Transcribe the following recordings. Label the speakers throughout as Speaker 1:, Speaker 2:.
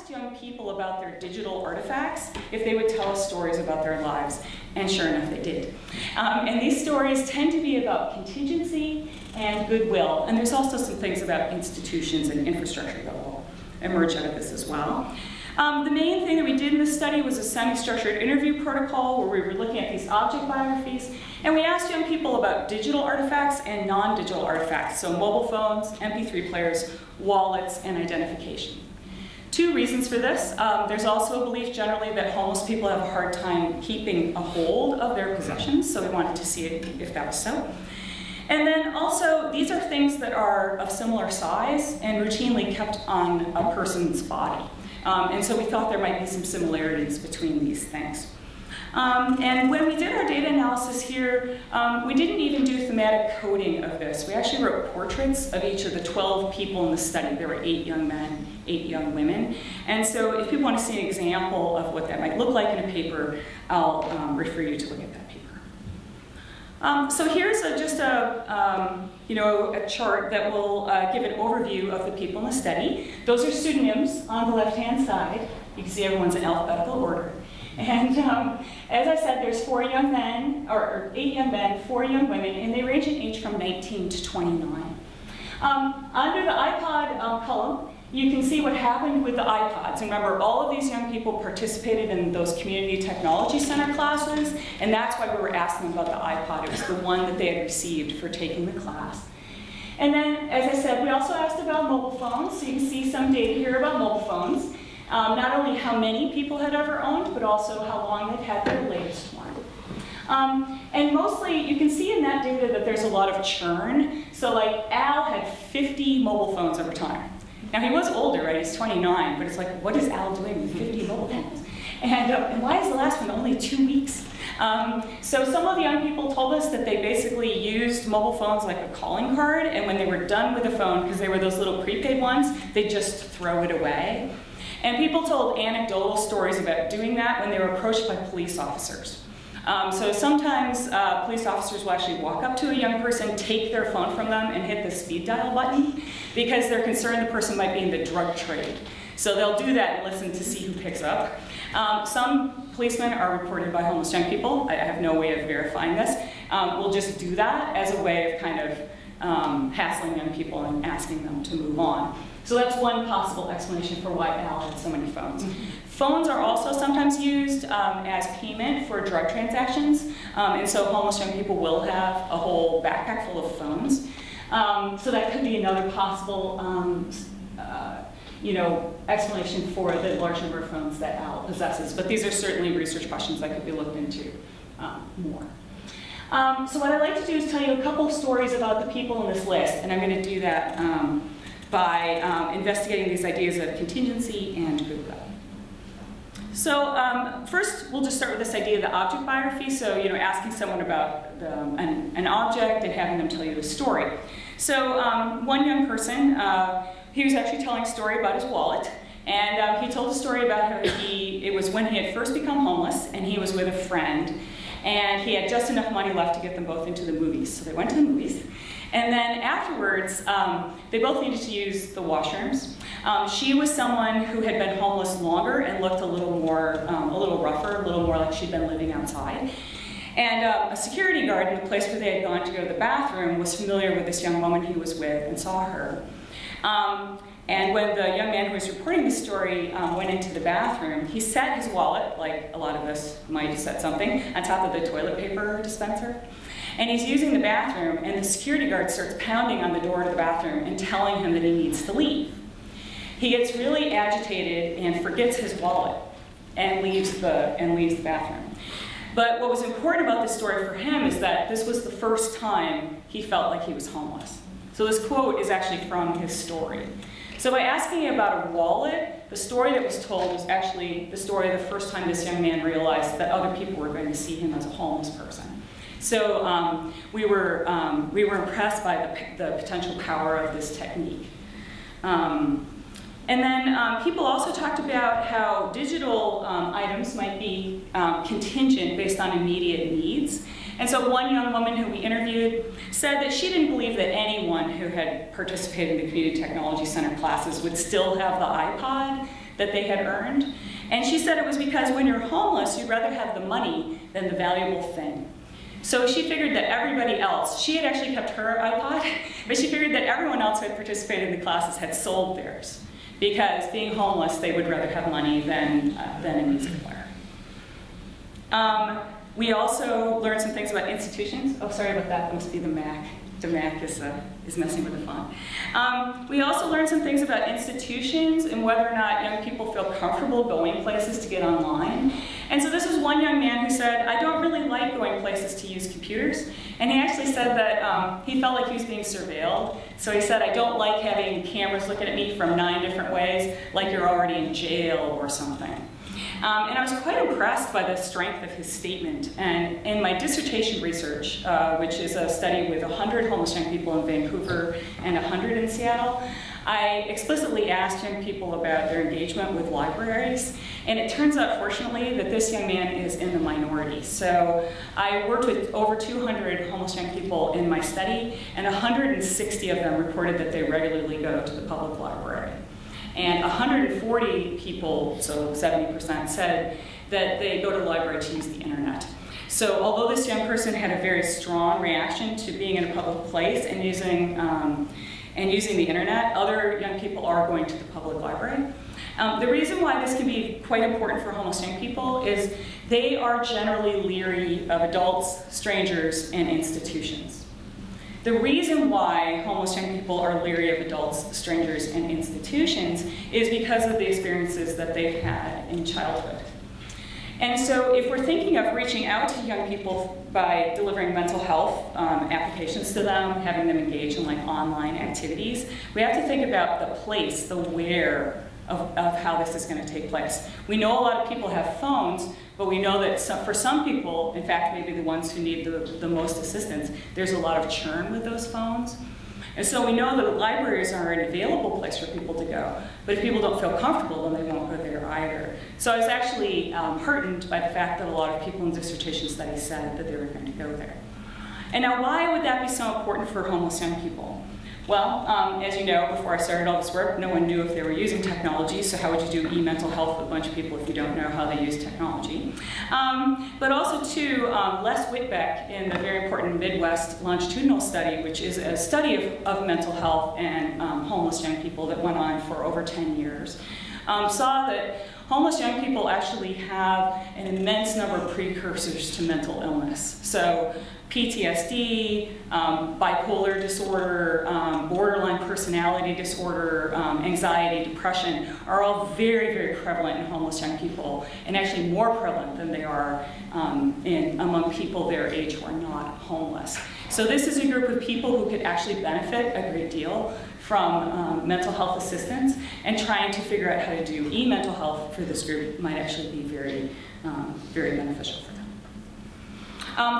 Speaker 1: asked young people about their digital artifacts if they would tell us stories about their lives, and sure enough they did. And these stories tend to be about contingency and goodwill, and there's also some things about institutions and infrastructure that will emerge out of this as well. The main thing that we did in this study was a semi-structured interview protocol where we were looking at these object biographies, and we asked young people about digital artifacts and non-digital artifacts, so mobile phones, MP3 players, wallets, and identification. Two reasons for this. There's also a belief generally that homeless people have a hard time keeping a hold of their possessions, so we wanted to see if that was so. And then also, these are things that are of similar size and routinely kept on a person's body. And so we thought there might be some similarities between these things. And when we did our data analysis here, we didn't even do thematic coding of this. We actually wrote portraits of each of the 12 people in the study. There were 8 young men, 8 young women. And so if people want to see an example of what that might look like in a paper, I'll refer you to look at that paper. So here's just a chart that will give an overview of the people in the study. Those are pseudonyms on the left-hand side. You can see everyone's in alphabetical order. And as I said, there's 4 young men, or 8 young men, 4 young women, and they range in age from 19 to 29. Under the iPod column, you can see what happened with the iPods. And remember, all of these young people participated in those community technology center classes, and that's why we were asking them about the iPod. It was the one that they had received for taking the class. And then, as I said, we also asked about mobile phones, so you can see some data here about mobile phones. Not only how many people had ever owned, but also how long they'd had their latest one. And mostly, you can see in that data that there's a lot of churn. So like, Al had 50 mobile phones over time. Now, he was older, right? He's 29, but it's like, what is Al doing with 50 mobile phones? And why is the last one only 2 weeks? So some of the young people told us that they basically used mobile phones like a calling card, and when they were done with the phone, because they were those little prepaid ones, they just throw it away. And people told anecdotal stories about doing that when they were approached by police officers. So sometimes police officers will actually walk up to a young person, take their phone from them, and hit the speed dial button because they're concerned the person might be in the drug trade. So they'll do that and listen to see who picks up. Some policemen are reported by homeless young people. I have no way of verifying this. We'll just do that as a way of kind of hassling young people and asking them to move on. So that's one possible explanation for why Al had so many phones. Phones are also sometimes used as payment for drug transactions, and so homeless young people will have a whole backpack full of phones. So that could be another possible explanation for the large number of phones that Al possesses. But these are certainly research questions that could be looked into more. So what I'd like to do is tell you a couple of stories about the people in this list, and I'm going to do that by investigating these ideas of contingency and goodwill. So first, we'll just start with this idea of the object biography. So, asking someone about an object and having them tell you a story. So one young person, he was actually telling a story about his wallet. And he told a story about how it was when he had first become homeless, and he was with a friend. And he had just enough money left to get them both into the movies. So they went to the movies. And then afterwards, they both needed to use the washrooms. She was someone who had been homeless longer and looked a little rougher, a little more like she'd been living outside. And a security guard in the place where they had gone to go to the bathroom was familiar with this young woman he was with and saw her. And when the young man who was reporting the story went into the bathroom, he set his wallet, like a lot of us might set something, on top of the toilet paper dispenser. And he's using the bathroom, and the security guard starts pounding on the door to the bathroom and telling him that he needs to leave. He gets really agitated and forgets his wallet and leaves the bathroom. But what was important about this story for him is that this was the first time he felt like he was homeless. So this quote is actually from his story. So by asking about a wallet, the story that was told was actually the story of the first time this young man realized that other people were going to see him as a homeless person. So we were impressed by the potential power of this technique. And then people also talked about how digital items might be contingent based on immediate needs. And so one young woman who we interviewed said that she didn't believe that anyone who had participated in the Community Technology Center classes would still have the iPod that they had earned. And she said it was because when you're homeless, you'd rather have the money than the valuable thing. So she figured that everybody else, she had actually kept her iPod, but she figured that everyone else who had participated in the classes had sold theirs, because being homeless, they would rather have money than a music player. We also learned some things about institutions. Oh, sorry about that, that must be the Mac. The Mac is messing with the font. We also learned some things about institutions and whether or not young people feel comfortable going places to get online. And so this was one young man who said, I don't really like going places to use computers. And he actually said that he felt like he was being surveilled. So he said, I don't like having cameras looking at me from 9 different ways, like you're already in jail or something. And I was quite impressed by the strength of his statement. And in my dissertation research, which is a study with 100 homeless young people in Vancouver and 100 in Seattle, I explicitly asked young people about their engagement with libraries. And it turns out, fortunately, that this young man is in the minority. So I worked with over 200 homeless young people in my study, and 160 of them reported that they regularly go to the public library. And 140 people, so 70%, said that they go to the library to use the internet. So although this young person had a very strong reaction to being in a public place and using the internet, other young people are going to the public library. The reason why this can be quite important for homeless young people is they are generally leery of adults, strangers, and institutions. The reason why homeless young people are leery of adults, strangers, and institutions is because of the experiences that they've had in childhood. And so if we're thinking of reaching out to young people by delivering mental health applications to them, having them engage in like online activities, we have to think about the place, the where of how this is going to take place. We know a lot of people have phones, but we know that for some people, in fact, maybe the ones who need the most assistance, there's a lot of churn with those phones. And so we know that libraries are an available place for people to go, but if people don't feel comfortable, then they won't go there either. So I was actually heartened by the fact that a lot of people in dissertation studies said that they were going to go there. And now, why would that be so important for homeless young people? Well, as you know, before I started all this work, no one knew if they were using technology, so how would you do e-mental health with a bunch of people if you don't know how they use technology? But also, too, Les Whitbeck, in the very important Midwest longitudinal study, which is a study of mental health and homeless young people that went on for over 10 years, saw that homeless young people actually have an immense number of precursors to mental illness. So PTSD, bipolar disorder, borderline personality disorder, anxiety, depression are all very, very prevalent in homeless young people, and actually more prevalent than they are among people their age who are not homeless. So this is a group of people who could actually benefit a great deal from mental health assistance, and trying to figure out how to do e-mental health for this group might actually be very, very beneficial for them.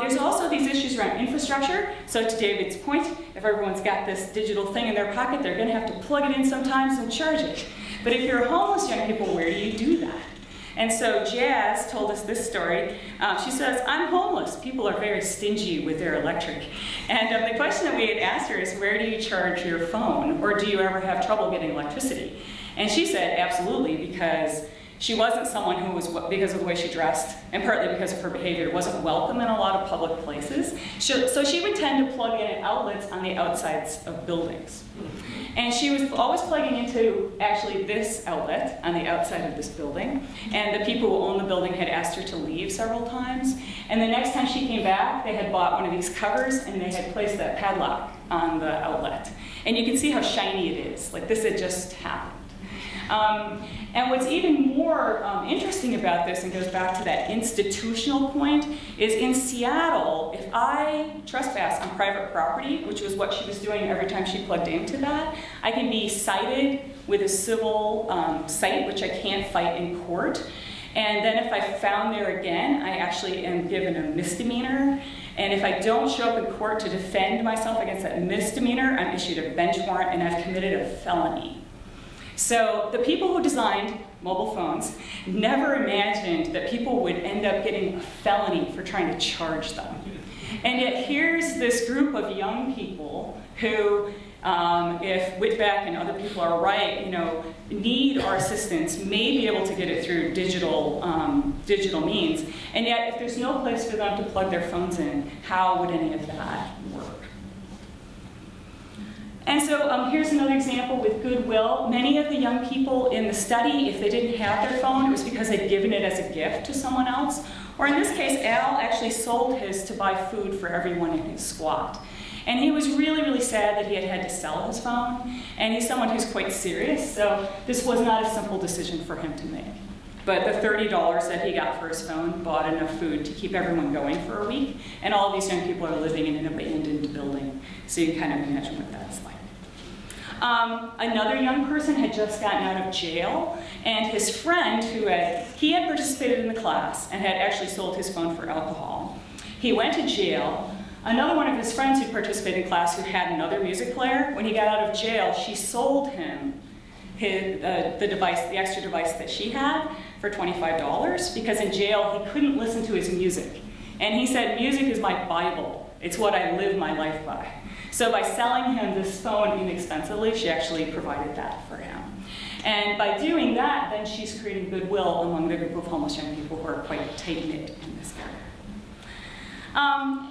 Speaker 1: There's also these issues around infrastructure. So to David's point, if everyone's got this digital thing in their pocket, they're going to have to plug it in sometimes and charge it. But if you're homeless young people, where do you do that? And so Jazz told us this story. She says, I'm homeless. People are very stingy with their electric. And the question that we had asked her is, where do you charge your phone? Or do you ever have trouble getting electricity? And she said, absolutely, because she wasn't someone who was, because of the way she dressed, and partly because of her behavior, wasn't welcome in a lot of public places. So she would tend to plug in at outlets on the outsides of buildings. And she was always plugging into, actually, this outlet on the outside of this building. And the people who owned the building had asked her to leave several times. And the next time she came back, they had bought one of these covers, and they had placed that padlock on the outlet. And you can see how shiny it is. Like, this had just happened. And what's even more interesting about this, and goes back to that institutional point, is in Seattle, if I trespass on private property, which was what she was doing every time she plugged into that, I can be cited with a civil cite, which I can't fight in court. And then if I'm found there again, I actually am given a misdemeanor. And if I don't show up in court to defend myself against that misdemeanor, I'm issued a bench warrant and I've committed a felony. So the people who designed mobile phones never imagined that people would end up getting a felony for trying to charge them. And yet here's this group of young people who, if Whitbeck and other people are right, need our assistance, may be able to get it through digital means. And yet, if there's no place for them to plug their phones in, how would any of that work? And so here's another example with Goodwill. Many of the young people in the study, if they didn't have their phone, it was because they'd given it as a gift to someone else. Or in this case, Al actually sold his to buy food for everyone in his squat. And he was really, really sad that he had to sell his phone. And he's someone who's quite serious, so this was not a simple decision for him to make. But the $30 that he got for his phone bought enough food to keep everyone going for a week. And all of these young people are living in an abandoned building. So you can kind of imagine what that's like. Another young person had just gotten out of jail, and his friend, he had participated in the class and had actually sold his phone for alcohol. He went to jail. Another one of his friends who participated in class who had another music player, when he got out of jail, she sold him the extra device that she had for $25, because in jail he couldn't listen to his music. And he said, music is my Bible. It's what I live my life by. So by selling him this phone inexpensively, she actually provided that for him. And by doing that, then she's creating goodwill among the group of homeless young people who are quite tight-knit in this area.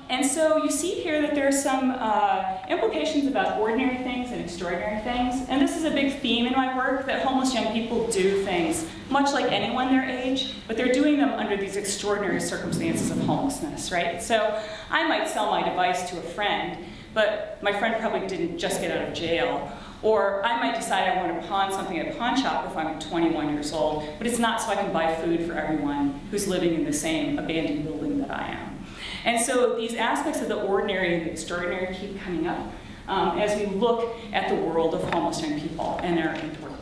Speaker 1: And so you see here that there are some implications about ordinary things and extraordinary things. And this is a big theme in my work, that homeless young people do things much like anyone their age, but they're doing them under these extraordinary circumstances of homelessness, right? So I might sell my device to a friend, but my friend probably didn't just get out of jail. Or I might decide I want to pawn something at a pawn shop if I'm 21 years old, but it's not so I can buy food for everyone who's living in the same abandoned building that I am. And so these aspects of the ordinary and the extraordinary keep coming up as we look at the world of homeless young people and their important